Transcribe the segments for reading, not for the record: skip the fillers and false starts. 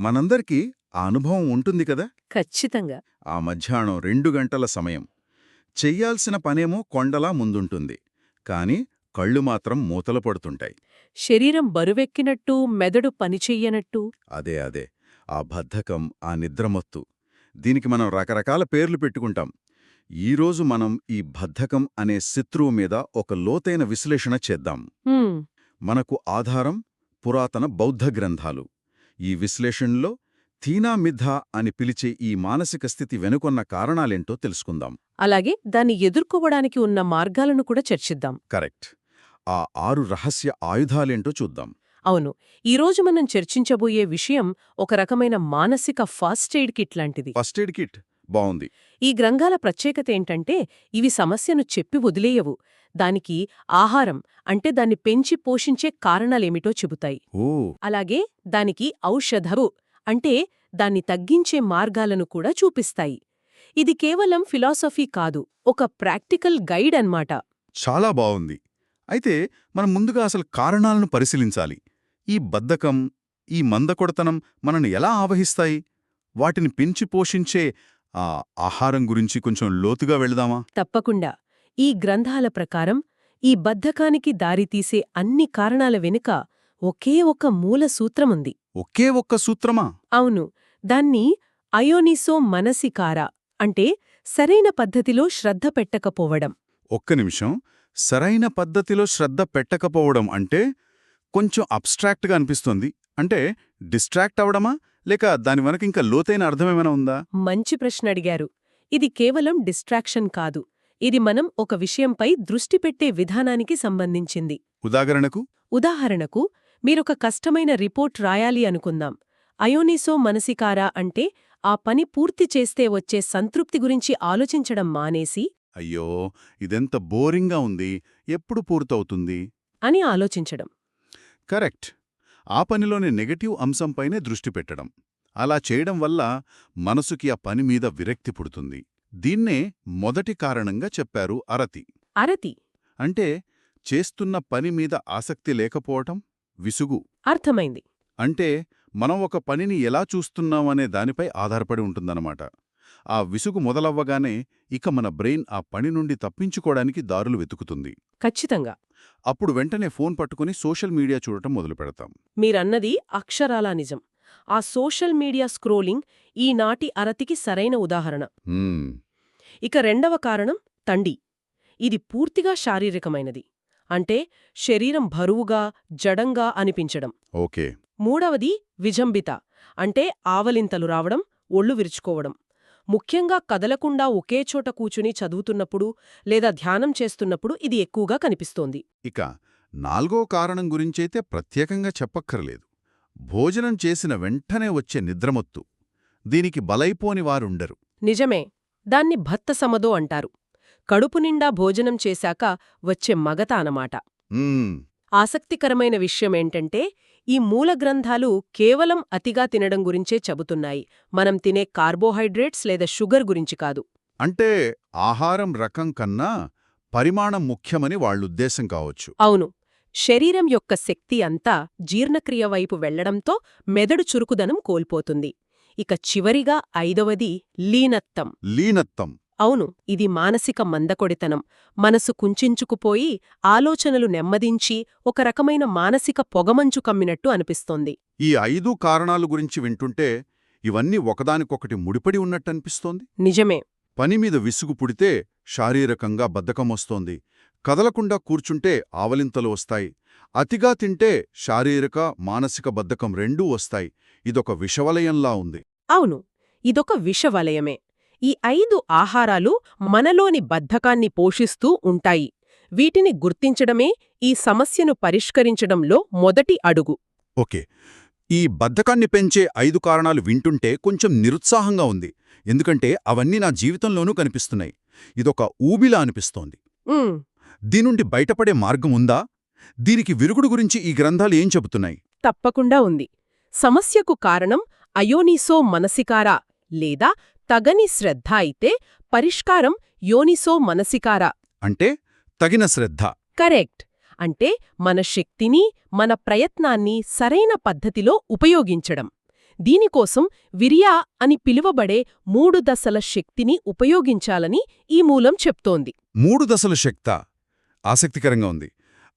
మనందరికీ ఆ అనుభవం ఉంటుంది కదా. ఖచ్చితంగా. ఆ మధ్యాహ్నం 2 గంటల సమయం. చెయ్యాల్సిన పనేమో కొండలా ముందుంటుంది. కాని కళ్ళు మాత్రం మూతలు పడుతుంటాయి. శరీరం బరువెక్కినట్టు, మెదడు పనిచెయ్యనట్టు. అదే. ఆ బద్ధకం, ఆ నిద్రమత్తు. దీనికి మనం రకరకాల పేర్లు పెట్టుకుంటాం. ఈరోజు మనం ఈ బద్ధకం అనే శత్రువు మీద ఒక లోతైన విశ్లేషణ చేద్దాం. హ్మ్, మనకు ఆధారం పురాతన బౌద్ధ గ్రంథాలు. ఈ విశ్లేషణలో థీనా మిథ్ధా అని పిలిచే ఈ మానసిక స్థితి వెనుకొన్న కారణాలేంటో తెలుసుకుందాం. అలాగే దాన్ని ఎదుర్కోవడానికి ఉన్న మార్గాలను కూడా చర్చిద్దాం. కరెక్ట్. ఆ 6 రహస్య ఆయుధాలేంటో చూద్దాం. అవును, ఈరోజు మనం చర్చించబోయే విషయం ఒక రకమైన మానసిక ఫస్ట్ ఎయిడ్ కిట్ లాంటిది. ఫస్ట్ ఎయిడ్ కిట్ బావుంది. ఈ గ్రంథాల ప్రత్యేకత ఏంటంటే ఇవి సమస్యను చెప్పి వదిలేయవు. దానికి ఆహారం అంటే దాన్ని పెంచి పోషించే కారణాలేమిటో చెబుతాయి. ఓ, అలాగే దానికి ఔషధవు అంటే దాన్ని తగ్గించే మార్గాలను కూడా చూపిస్తాయి. ఇది కేవలం ఫిలాసఫీ కాదు, ఒక ప్రాక్టికల్ గైడ్ అన్నమాట. చాలా బావుంది. అయితే మనం ముందుగా అసలు కారణాలను పరిశీలించాలి. ఈ బద్ధకం, ఈ మందకొడతనం మనను ఎలా ఆవహిస్తాయి? వాటిని పెంచి పోషించే ఆ ఆహారం గురించి కొంచెం లోతుగా వెళదామా? తప్పకుండా. ఈ గ్రంథాల ప్రకారం ఈ బద్ధకానికి దారితీసే అన్ని కారణాల వెనుక ఒకే ఒక మూల సూత్రముంది. ఒకే ఒక్క సూత్రమా? అవును, దాన్ని అయోనిసో మనసికార అంటే సరైన పద్ధతిలో శ్రద్ధ పెట్టకపోవడం. ఒక్క నిమిషం. సరైన పద్ధతిలో శ్రద్ధ పెట్టకపోవడం అంటే కొంచెం అబ్స్ట్రాక్ట్గా అనిపిస్తోంది. అంటే డిస్ట్రాక్ట్ అవడమా, లేక దాని వెనక ఇంకా లోతైన అర్థమేమైనా ఉందా? మంచి ప్రశ్న అడిగారు. ఇది కేవలం డిస్ట్రాక్షన్ కాదు, ఇది మనం ఒక విషయంపై దృష్టి పెట్టే విధానానికి సంబంధించింది. ఉదాహరణకు మీరొక కష్టమైన రిపోర్ట్ రాయాలి అనుకుందాం. అయోనిసో మనసికారా అంటే ఆ పని పూర్తి చేస్తే వచ్చే సంతృప్తి గురించి ఆలోచించడం మానేసి అయ్యో, ఇదెంత బోరింగ్గా ఉంది, ఎప్పుడు పూర్తవుతుంది అని ఆలోచించడం. కరెక్ట్. ఆ పనిలోని నెగటివ్ అంశంపైనే దృష్టి పెట్టడం. అలా చేయడం వల్ల మనసుకి ఆ పని మీద విరక్తి పుడుతుంది. దీన్నే మొదటి కారణంగా చెప్పారు అరతి అంటే చేస్తున్న పని మీద ఆసక్తి లేకపోవటం, విసుగు. అర్థమైంది. అంటే మనం ఒక పనిని ఎలా చూస్తున్నామనే దానిపై ఆధారపడి ఉంటుందన్నమాట. ఆ విసుగు మొదలవ్వగానే ఇక మన బ్రెయిన్ ఆ పని నుండి తప్పించుకోవడానికి దారులు వెతుకుతుంది. ఖచ్చితంగా. అప్పుడు వెంటనే ఫోన్ పట్టుకుని సోషల్ మీడియా చూడటం మొదలుపెడతాం. మీరన్నది అక్షరాలా నిజం. ఆ సోషల్ మీడియా స్క్రోలింగ్ ఈనాటి అరతికి సరైన ఉదాహరణ. ఇక రెండవ కారణం తండి. ఇది పూర్తిగా శారీరకమైనది. అంటే శరీరం బరువుగా, జడంగా అనిపించడం. ఓకే. మూడవది విజంబిత అంటే ఆవలింతలు రావడం, ఒళ్ళు విరుచుకోవడం. ముఖ్యంగా కదలకుండా ఒకేచోట కూచుని చదువుతున్నప్పుడు లేదా ధ్యానం చేస్తున్నప్పుడు ఇది ఎక్కువగా కనిపిస్తోంది. ఇక 4వ కారణం గురించైతే ప్రత్యేకంగా చెప్పక్కర్లేదు. భోజనం చేసిన వెంటనే వచ్చే నిద్రమత్తు. దీనికి బలైపోని వారుండరు. నిజమే, దాన్ని భత్త సమదో అంటారు. కడుపు నిండా భోజనం చేశాక వచ్చే మగత అనమాట. ఆసక్తికరమైన విషయమేంటంటే ఈ మూల గ్రంథాలు కేవలం అతిగా తినడం గురించే చెబుతున్నాయి. మనం తినే కార్బోహైడ్రేట్స్ లేదా షుగర్ గురించి కాదు. అంటే ఆహారం రకం కన్నా పరిమాణం ముఖ్యమని వాళ్ళుద్దేశం కావచ్చు. అవును, శరీరం యొక్క శక్తి అంతా జీర్ణక్రియ వైపు వెళ్లడంతో మెదడు చురుకుదనం కోల్పోతుంది. ఇక చివరిగా 5వది లీనత్వం. అవును, ఇది మానసిక మందకొడితనం. మనసు కుంచుకుపోయి ఆలోచనలు నెమ్మదించి ఒక రకమైన మానసిక పొగమంచు కమ్మినట్టు అనిపిస్తోంది. ఈ 5 కారణాలు గురించి వింటుంటే ఇవన్నీ ఒకదానికొకటి ముడిపడి ఉన్నట్టనిపిస్తోంది. నిజమే. పనిమీద విసుగు పుడితే శారీరకంగా బద్ధకమొస్తోంది. కదలకుండా కూర్చుంటే ఆవలింతలు వస్తాయి. అతిగా తింటే శారీరక, మానసిక బద్ధకం రెండూ వస్తాయి. ఇదొక విషవలయంలా ఉంది. అవును, ఇదొక విషవలయమే. ఈ 5 ఆహారాలు మనలోని బద్ధకాన్ని పోషిస్తూ ఉంటాయి. వీటిని గుర్తించడమే ఈ సమస్యను పరిష్కరించడంలో మొదటి అడుగు. ఓకే. ఈ బద్ధకాన్ని పెంచే 5 కారణాలు వింటుంటే కొంచెం నిరుత్సాహంగా ఉంది. ఎందుకంటే అవన్నీ నా జీవితంలోనూ కనిపిస్తున్నాయి. ఇదొక ఊబిలా అనిపిస్తోంది. దీనుండి బయటపడే మార్గం ఉందా? దీనికి విరుగుడు గురించి ఈ గ్రంథాలు ఏం చెబుతున్నాయి? తప్పకుండా ఉంది. సమస్యకు కారణం అయోనిసో మనసికారా లేదా తగని శ్రద్ధ అయితే పరిష్కారం యోనిసో మనసికారా అంటే తగిన శ్రద్ధ. కరెక్ట్. అంటే మన శక్తిని, మన ప్రయత్నాన్ని సరైన పద్ధతిలో ఉపయోగించడం. దీనికోసం విరియా అని పిలువబడే 3 దశల శక్తిని ఉపయోగించాలని ఈ మూలం చెప్తోంది. 3 దశల శక్తా ఆసక్తికరంగా ఉంది.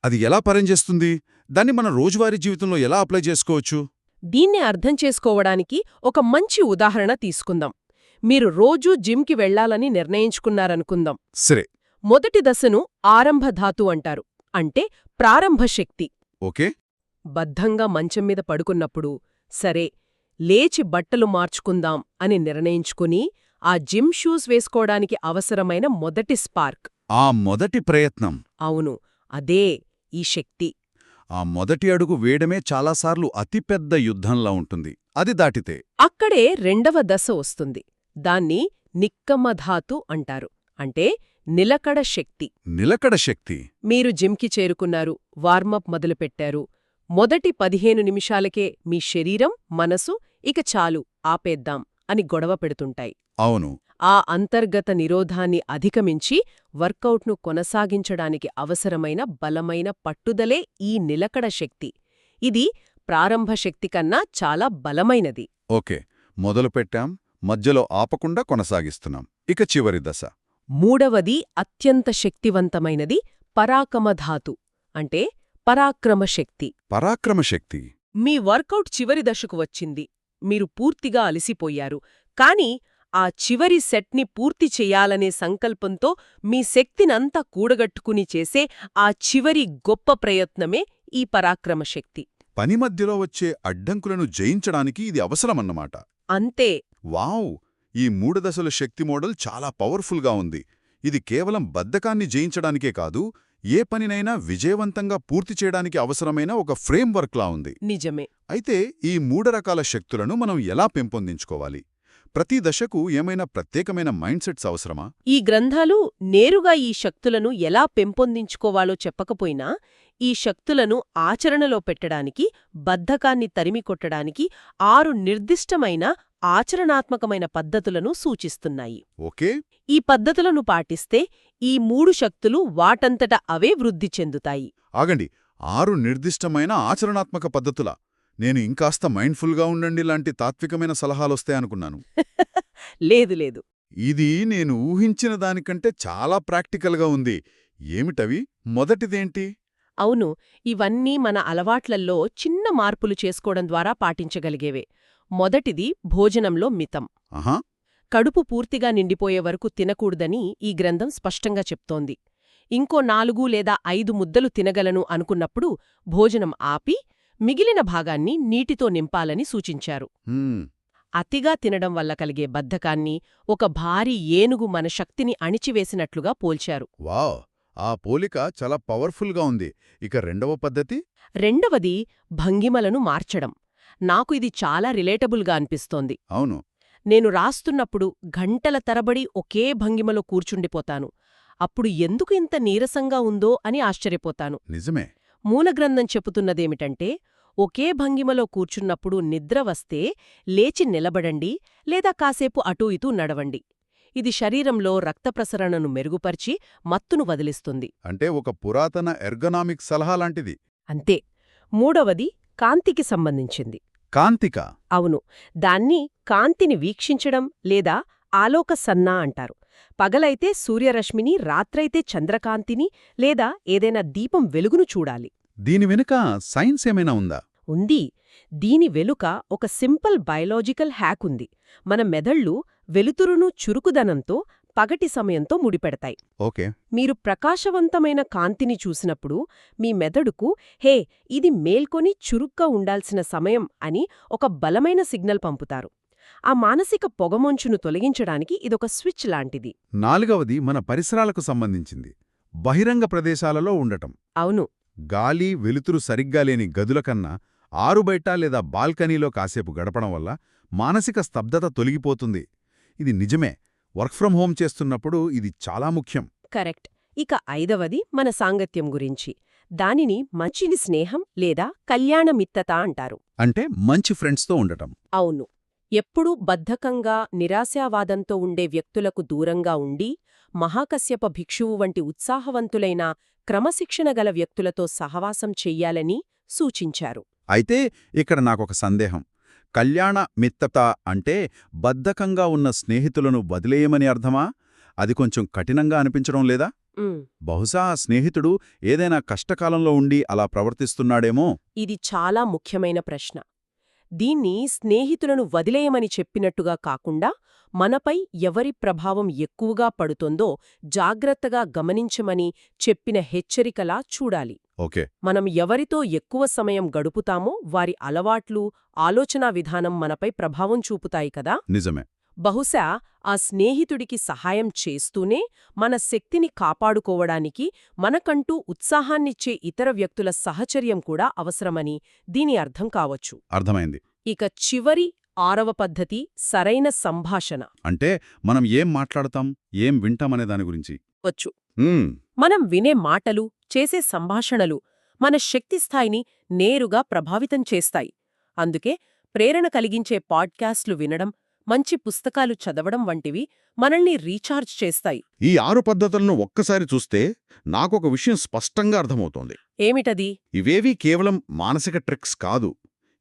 అది ఎలా పనిచేస్తుంది? దాన్ని మన రోజువారీ జీవితంలో ఎలా అప్లై చేసుకోవచ్చు? దీన్ని అర్థం చేసుకోవడానికి ఒక మంచి ఉదాహరణ తీసుకుందాం. మీరు రోజూ జిమ్కి వెళ్లాలని నిర్ణయించుకున్నారనుకుందాం. సరే. మొదటి దశను ఆరంభధాతు అంటారు. అంటే ప్రారంభ శక్తి. ఓకే. బద్ధంగా మంచం మీద పడుకున్నప్పుడు సరే లేచి బట్టలు మార్చుకుందాం అని నిర్ణయించుకుని ఆ జిమ్ షూస్ వేసుకోవడానికి అవసరమైన మొదటి స్పార్క్. ఆ మొదటి ప్రయత్నం. అవును, అదే ఈ శక్తి. ఆ మొదటి అడుగు వేయడమే చాలాసార్లు అతిపెద్ద యుద్ధంలా ఉంటుంది. అది దాటితే అక్కడే రెండవ దశ వస్తుంది. దాన్ని నిక్కమధాతు అంటారు. అంటే నిలకడ శక్తి. నిలకడ శక్తి. మీరు జిమ్కి చేరుకున్నారు, వార్మప్ మొదలుపెట్టారు. మొదటి 15 నిమిషాలకే మీ శరీరం, మనసు ఇక చాలు ఆపేద్దాం అని గొడవ పెడుతుంటాయి. అవును. ఆ అంతర్గత నిరోధాన్ని అధిగమించి వర్కౌట్ను కొనసాగించడానికి అవసరమైన బలమైన పట్టుదలే ఈ నిలకడ శక్తి. ఇది ప్రారంభ శక్తి కన్నా చాలా బలమైనది. ఓకే, మొదలుపెట్టాం, మధ్యలో ఆపకుండా కొనసాగిస్తున్నాం. ఇక చివరి దశ. మూడవది అత్యంత శక్తివంతమైనది పరాకమధాతు. అంటే పరాక్రమశక్తి. పరాక్రమశక్తి. మీ వర్కౌట్ చివరి దశకు వచ్చింది. మీరు పూర్తిగా అలసిపోయారు. కానీ ఆ చివరి సెట్ని పూర్తి చెయ్యాలనే సంకల్పంతో మీ శక్తినంతా కూడగట్టుకుని చేసే ఆ చివరి గొప్ప ప్రయత్నమే ఈ పరాక్రమశక్తి. పని మధ్యలో వచ్చే అడ్డంకులను జయించడానికి ఇది అవసరమన్నమాట. అంతే. వావ్! ఈ 3 దశల శక్తి మోడల్ చాలా పవర్ఫుల్గా ఉంది. ఇది కేవలం బద్ధకాన్ని జయించడానికే కాదు, ఏ పనినైనా విజయవంతంగా పూర్తి చేయడానికి అవసరమైన ఒక ఫ్రేమ్వర్క్లా ఉంది. నిజమే. అయితే ఈ 3 రకాల శక్తులను మనం ఎలా పెంపొందించుకోవాలి? ప్రతి దశకు ఏమైనా ప్రత్యేకమైన మైండ్ సెట్స్ అవసరమా? ఈ గ్రంథాలు నేరుగా ఈ శక్తులను ఎలా పెంపొందించుకోవాలో చెప్పకపోయినా, ఈ శక్తులను ఆచరణలో పెట్టడానికి, బద్ధకాన్ని తరిమికొట్టడానికి 6 నిర్దిష్టమైన ఆచరణాత్మకమైన పద్ధతులను సూచిస్తున్నాయి. ఓకే. ఈ పద్ధతులను పాటిస్తే ఈ 3 శక్తులు వాటంతట అవే వృద్ధి చెందుతాయి. ఆగండి, 6 నిర్దిష్టమైన ఆచరణాత్మక పద్ధతుల? నేను ఇంకాస్త మైండ్ఫుల్గా ఉండండి లాంటి తాత్వికమైన సలహాలొస్తాయనుకున్నాను. లేదు లేదు. ఇది నేను ఊహించిన దానికంటే చాలా ప్రాక్టికల్గా ఉంది. ఏమిటవి? మొదటిదేంటి? అవును, ఇవన్నీ మన అలవాట్లల్లో చిన్న మార్పులు చేసుకోవడం ద్వారా పాటించగలిగేవే. మొదటిది భోజనంలో మితం. ఆహా. కడుపు పూర్తిగా నిండిపోయే వరకు తినకూడదని ఈ గ్రంథం స్పష్టంగా చెప్తోంది. ఇంకో 4 లేదా 5 ముద్దలు తినగలను అనుకున్నప్పుడు భోజనం ఆపి మిగిలిన భాగాన్ని నీటితో నింపాలని సూచించారు. అతిగా తినడం వల్ల కలిగే బద్ధకాన్ని ఒక భారీ ఏనుగు మన శక్తిని అణిచివేసినట్లుగా పోల్చారు. వావ్! ఆ పోలిక చాలా పవర్ఫుల్గా ఉంది. ఇక రెండవ పద్ధతి? రెండవది భంగిమలను మార్చడం. నాకు ఇది చాలా రిలేటబుల్గా అనిపిస్తోంది. అవును. నేను రాస్తున్నప్పుడు గంటల తరబడి ఒకే భంగిమలో కూర్చుండిపోతాను. అప్పుడు ఎందుకు ఇంత నీరసంగా ఉందో అని ఆశ్చర్యపోతాను. నిజమే. మూలగ్రంథం చెబుతున్నదేమిటంటే, ఒకే భంగిమలో కూర్చున్నప్పుడు నిద్ర వస్తే లేచి నిలబడండి లేదా కాసేపు అటూ ఇటూ నడవండి. ఇది శరీరంలో రక్త ప్రసరణను మెరుగుపర్చి మత్తును వదిలిస్తుంది. అంటే ఒక పురాతన ఎర్గనామిక్ సలహా లాంటిది. అంతే. మూడవది కాంతికి సంబంధించింది. కాంతిక? అవును, దాన్ని కాంతిని వీక్షించడం లేదా ఆలోక సన్నా అంటారు. పగలైతే సూర్యరశ్మిని, రాత్రైతే చంద్రకాంతిని లేదా ఏదైనా దీపం వెలుగును చూడాలి. దీని వెనుక సైన్స్ ఏమైనా ఉందా? ఉంది. దీని వెలుక ఒక సింపుల్ బయలాజికల్ హ్యాక్ ఉంది. మన మెదళ్ళు వెలుతురును చురుకుదనంతో, పగటి సమయంతో ముడిపెడతాయి. ఓకే. మీరు ప్రకాశవంతమైన కాంతిని చూసినప్పుడు మీ మెదడుకు హే, ఇది మేల్కొని చురుగ్గా ఉండాల్సిన సమయం అని ఒక బలమైన సిగ్నల్ పంపుతారు. ఆ మానసిక పొగమంచును తొలగించడానికి ఇదొక స్విచ్ లాంటిది. నాలుగవది మన పరిసరాలకు సంబంధించింది. బహిరంగ ప్రదేశాలలో ఉండటం. అవును. గాలి, వెలుతురు సరిగ్గా లేని గదుల కన్నా ఆరుబయట లేదా బాల్కనీలో కాసేపు గడపడం వల్ల మానసిక స్తబ్దత తొలగిపోతుంది. ఇది నిజమే. వర్క్ ఫ్రం హోం చేస్తున్నప్పుడు ఇది చాలా ముఖ్యం. కరెక్ట్. ఇక ఐదవది మన సాంగత్యం గురించి. దానిని మంచిని స్నేహం లేదా కళ్యాణమిత్తత అంటారు. అంటే మంచి ఫ్రెండ్స్తో ఉండటం. అవును. ఎప్పుడూ బద్ధకంగా, నిరాశావాదంతో ఉండే వ్యక్తులకు దూరంగా ఉండి, మహాకశ్యప భిక్షువు వంటి ఉత్సాహవంతులైన, క్రమశిక్షణ గల వ్యక్తులతో సహవాసం చెయ్యాలని సూచించారు. అయితే ఇక్కడ నాకొక సందేహం. కళ్యాణ మిత్తత అంటే బద్ధకంగా ఉన్న స్నేహితులను వదిలేయమని అర్థమా? అది కొంచెం కఠినంగా అనిపించడం లేదా? బహుశా ఆ స్నేహితుడు ఏదైనా కష్టకాలంలో ఉండి అలా ప్రవర్తిస్తున్నాడేమో. ఇది చాలా ముఖ్యమైన ప్రశ్న. దీన్ని స్నేహితులను వదిలేయమని చెప్పినట్టుగా కాకుండా మనపై ఎవరి ప్రభావం ఎక్కువగా పడుతోందో జాగ్రత్తగా గమనించమని చెప్పిన హెచ్చరికలా చూడాలి. ఓకే. మనం ఎవరితో ఎక్కువ సమయం గడుపుతామో వారి అలవాట్లు, ఆలోచనా విధానం మనపై ప్రభావం చూపుతాయి కదా. నిజమే. బహుశా ఆ స్నేహితుడికి సహాయం చేస్తూనే మన శక్తిని కాపాడుకోవడానికి మనకంటూ ఉత్సాహాన్నిచ్చే ఇతర వ్యక్తుల సహచర్యం కూడా అవసరమని దీని అర్థం కావచ్చు. అర్థమైంది. ఇక చివరి 6వ పద్ధతి సరైన సంభాషణ. అంటే మనం ఏం మాట్లాడతాం, ఏం వింటామనే దాని గురించి. వచ్చు. మనం వినే మాటలు, చేసే సంభాషణలు మన శక్తి స్థాయిని నేరుగా ప్రభావితం చేస్తాయి. అందుకే ప్రేరణ కలిగించే పాడ్కాస్ట్లు వినడం, మంచి పుస్తకాలు చదవడం వంటివి మనల్ని రీఛార్జ్ చేస్తాయి. ఈ 6 పద్ధతులను ఒక్కసారి చూస్తే నాకొక విషయం స్పష్టంగా అర్థమవుతోంది. ఏమిటది? ఇవేవీ కేవలం మానసిక ట్రిక్స్ కాదు.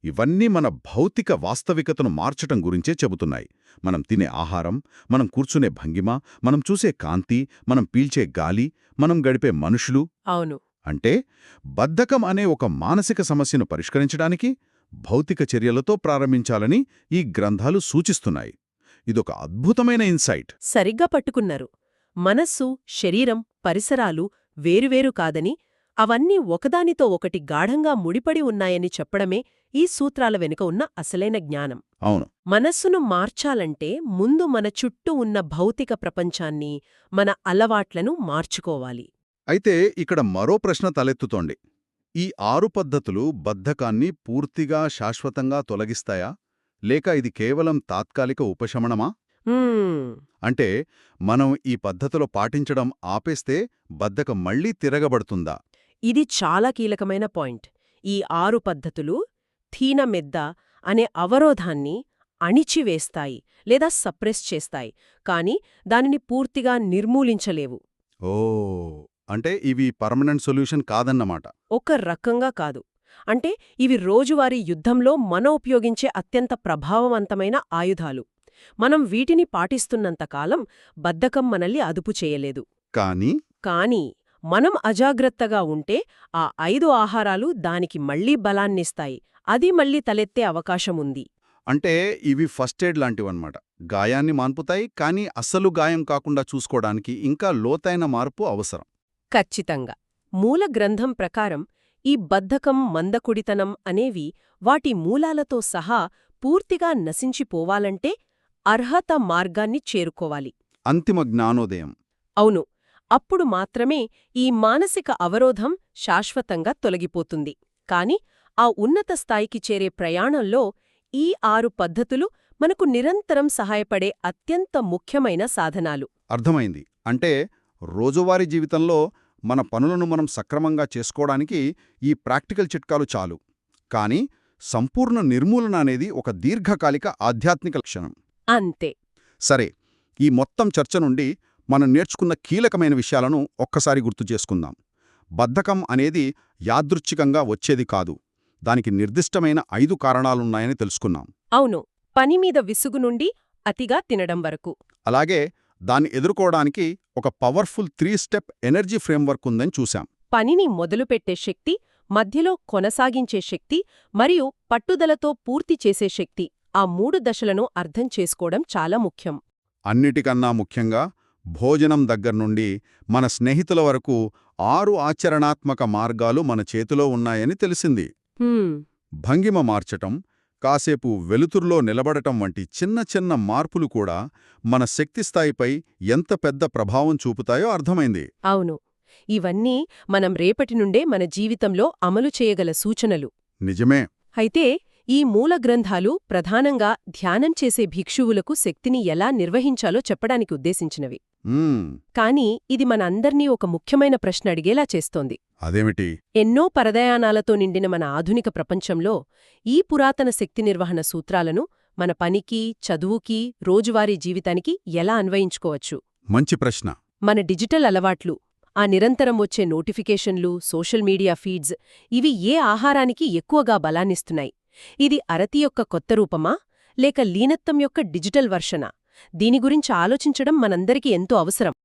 ఇవన్నీ మన భౌతిక వాస్తవికతను మార్చటం గురించే చెబుతున్నాయి. మనం తినే ఆహారం, మనం కూర్చునే భంగిమ, మనం చూసే కాంతి, మనం పీల్చే గాలి, మనం గడిపే మనుషులు. అవును. అంటే బద్ధకం అనే ఒక మానసిక సమస్యను పరిష్కరించడానికి భౌతిక చర్యలతో ప్రారంభించాలని ఈ గ్రంథాలు సూచిస్తున్నాయి. ఇదొక అద్భుతమైన ఇన్సైట్. సరిగ్గా పట్టుకున్నారు. మనస్సు, శరీరం, పరిసరాలు వేరువేరు కాదని, అవన్నీ ఒకదానితో ఒకటి గాఢంగా ముడిపడి ఉన్నాయని చెప్పడమే ఈ సూత్రాల వెనుక ఉన్న అసలైన జ్ఞానం. అవును. మనస్సును మార్చాలంటే ముందు మన చుట్టూ ఉన్న భౌతిక ప్రపంచాన్ని, మన అలవాట్లను మార్చుకోవాలి. అయితే ఇక్కడ మరో ప్రశ్న తలెత్తుతోంది. ఈ 6 పద్ధతులు బద్ధకాన్ని పూర్తిగా శాశ్వతంగా తొలగిస్తాయా? లేక ఇది కేవలం తాత్కాలిక ఉపశమనమా? అంటే మనం ఈ పద్ధతులు పాటించడం ఆపేస్తే బద్ధకం మళ్లీ తిరగబడుతుందా? ఇది చాలా కీలకమైన పాయింట్. ఈ 6 పద్ధతులు థీనమెద్ద అనే అవరోధాన్ని అణిచివేస్తాయి లేదా సప్రెస్ చేస్తాయి, కాని దానిని పూర్తిగా నిర్మూలించలేవు. అంటే ఇవి పర్మనెంట్ సొల్యూషన్ కాదన్నమాట. ఒక రకంగా కాదు. అంటే ఇవి రోజువారీ యుద్ధంలో మనం ఉపయోగించే అత్యంత ప్రభావవంతమైన ఆయుధాలు. మనం వీటిని పాటిస్తున్నంతకాలం బద్ధకం మనల్ని అదుపు చేయలేదు. కానీ మనం అజాగ్రత్తగా ఉంటే ఆ 5 ఆహారాలు దానికి మళ్లీ బలాన్నిస్తాయి. అది మళ్లీ తలెత్తే అవకాశముంది. అంటే ఇవి ఫస్ట్ ఎయిడ్ లాంటివన్నమాట. గాయాన్ని మాన్పుతాయి, కానీ అస్సలు గాయం కాకుండా చూసుకోవడానికి ఇంకా లోతైన మార్పు అవసరం. ఖచ్చితంగా. మూల గ్రంథం ప్రకారం ఈ బద్ధకం, మందకుడితనం అనేవి వాటి మూలాలతో సహా పూర్తిగా నశించిపోవాలంటే అర్హత మార్గాన్ని చేరుకోవాలి. అంతిమ జ్ఞానోదయం. అవును. అప్పుడు మాత్రమే ఈ మానసిక అవరోధం శాశ్వతంగా తొలగిపోతుంది. కాని ఆ ఉన్నత స్థాయికి చేరే ప్రయాణంలో ఈ 6 పద్ధతులు మనకు నిరంతరం సహాయపడే అత్యంత ముఖ్యమైన సాధనాలు. అర్థమైంది. అంటే రోజువారీ జీవితంలో మన పనులను మనం సక్రమంగా చేసుకోవడానికి ఈ ప్రాక్టికల్ చిట్కాలు చాలు. కానీ సంపూర్ణ నిర్మూలన అనేది ఒక దీర్ఘకాలిక ఆధ్యాత్మిక లక్షణం. అంతే. సరే, ఈ మొత్తం చర్చ నుండి మనం నేర్చుకున్న కీలకమైన విషయాలను ఒక్కసారి గుర్తు చేసుకుందాం. బద్ధకం అనేది యాదృచ్ఛికంగా వచ్చేది కాదు. దానికి నిర్దిష్టమైన 5 కారణాలున్నాయని తెలుసుకున్నాం. అవును. పనిమీద విసుగు నుండి అతిగా తినడం వరకు. అలాగే దాన్ని ఎదుర్కోవడానికి ఒక పవర్ఫుల్ 3 స్టెప్ ఎనర్జీ ఫ్రేమ్వర్క్ ఉందని చూశాం. పనిని మొదలుపెట్టే శక్తి, మధ్యలో కొనసాగించే శక్తి మరియు పట్టుదలతో పూర్తి చేసే శక్తి, ఆ 3 దశలను అర్థం చేసుకోవడం చాలా ముఖ్యం. అన్నిటికన్నా ముఖ్యంగా భోజనం దగ్గర్నుండి మన స్నేహితుల వరకు 6 ఆచరణాత్మక మార్గాలు మన చేతిలో ఉన్నాయని తెలిసింది. భంగిమ మార్చటం, కాసేపు వెలుతురులో నిలబడటం వంటి చిన్న చిన్న మార్పులు కూడా మన శక్తిస్థాయిపై ఎంత పెద్ద ప్రభావం చూపుతాయో అర్థమైంది. అవును. ఇవన్నీ మనం రేపటి నుండే మన జీవితంలో అమలు చేయగల సూచనలు. నిజమే. అయితే ఈ మూల గ్రంథాలు ప్రధానంగా ధ్యానం చేసే భిక్షువులకు శక్తిని ఎలా నిర్వహించాలో చెప్పడానికి ఉద్దేశించినవి. కానీ ఇది మనందర్నీ ఒక ముఖ్యమైన ప్రశ్న అడిగేలా చేస్తోంది. అదేమిటి? ఎన్నో పరదయానాలతో నిండిన మన ఆధునిక ప్రపంచంలో ఈ పురాతన శక్తి నిర్వహణ సూత్రాలను మన పనికి, చదువుకి, రోజువారీ జీవితానికి ఎలా అన్వయించుకోవచ్చు? మంచి ప్రశ్న. మన డిజిటల్ అలవాట్లు, ఆ నిరంతరం వచ్చే నోటిఫికేషన్లు, సోషల్ మీడియా ఫీడ్స్, ఇవి ఏ ఆహారానికి ఎక్కువగా బలాన్నిస్తున్నాయి? ఇది అరతి యొక్క కొత్త రూపమా లేక లీనత్వం యొక్క డిజిటల్ వర్షనా? దీని గురించి ఆలోచించడం మనందరికీ ఎంతో అవసరం.